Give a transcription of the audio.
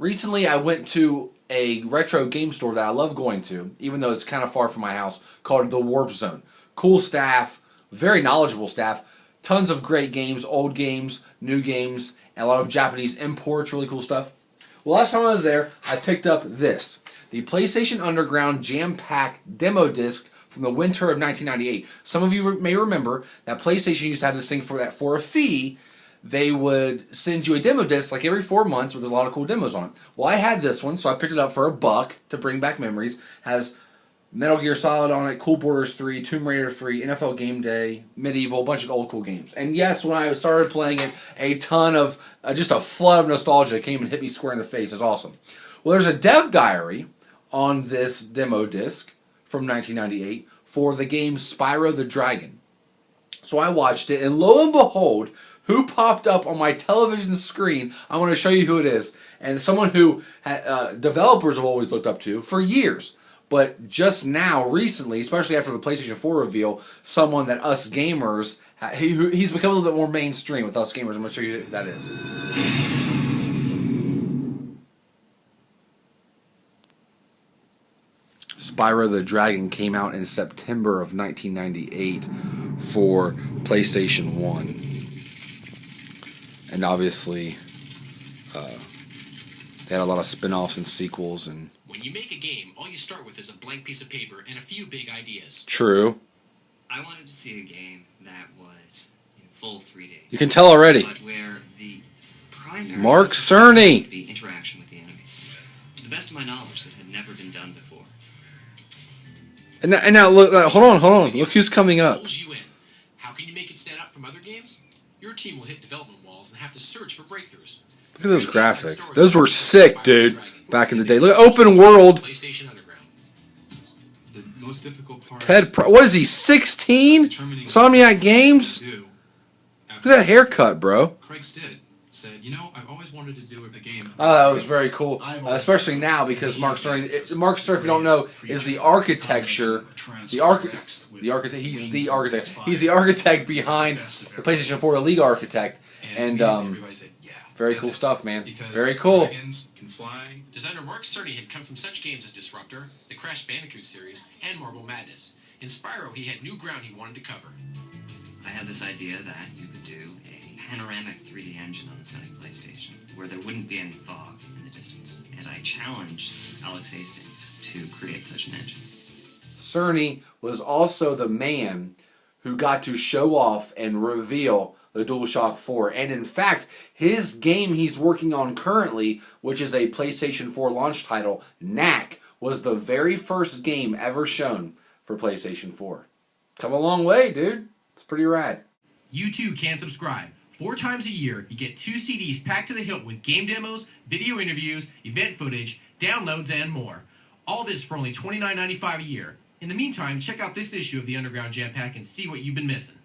Recently, I went to a retro game store that I love going to, even though it's kind of far from my house, called the Warp Zone. Cool staff, very knowledgeable staff, tons of great games, old games, new games, and a lot of Japanese imports, really cool stuff. Well, last time I was there, I picked up this, the PlayStation Underground Jam-Pack Demo Disc from the winter of 1998. Some of you may remember that PlayStation used to have this thing for a fee. They would send you a demo disc like every 4 months with a lot of cool demos on it. Well, I had this one, so I picked it up for $1 to bring back memories. Has Metal Gear Solid on it, Cool Borders 3, Tomb Raider 3, NFL Game Day, Medieval, a bunch of old cool games. And yes, when I started playing it, a ton of, just a flood of nostalgia came and hit me square in the face. It's awesome. Well, there's a dev diary on this demo disc from 1998 for the game Spyro the Dragon. So I watched it, and lo and behold, who popped up on my television screen? I want to show you who it is. And someone who developers have always looked up to for years. But just now, recently, especially after the PlayStation 4 reveal, someone that us gamers, he's become a little bit more mainstream with us gamers. I'm going to show you who that is. Spyro the Dragon came out in September of 1998 for PlayStation 1. And obviously, they had a lot of spin-offs and sequels. And when you make a game, all you start with is a blank piece of paper and a few big ideas. True. I wanted to see a game that was in full 3D. You can tell already. But where the primary Mark Cerny. The interaction with the enemies. To the best of my knowledge, that had never been done before. And now look, hold on. Look who's coming up. Pulls you in. How can you make it stand out from other games? Your team will hit development walls and have to search for breakthroughs. Look at those graphics. Those were sick, dude. Back in the day. Look at open world. PlayStation Underground. The most difficult part. What is he? 16? Insomniac Games. Look at that haircut, bro. Craig Stitt said, I've always wanted to do a game. Oh, that was very cool, especially now because Mark Cerny, if you don't know, is the architecture, He's the architect behind the PlayStation 4, the lead architect, and very cool stuff, man. Very cool. Designer Mark Cerny had come from such games as Disruptor, the Crash Bandicoot series, and Marble Madness. In Spyro, he had new ground he wanted to cover. I had this idea that you could do a panoramic 3D engine on the Sony PlayStation, where there wouldn't be any fog in the distance. And I challenged Alex Hastings to create such an engine. Cerny was also the man who got to show off and reveal the DualShock 4. And in fact, his game he's working on currently, which is a PlayStation 4 launch title, Knack, was the very first game ever shown for PlayStation 4. Come a long way, dude. It's pretty rad. You too can subscribe. 4 times a year, you get 2 CDs packed to the hilt with game demos, video interviews, event footage, downloads, and more. All this for only $29.95 a year. In the meantime, check out this issue of the Underground Jam Pack and see what you've been missing.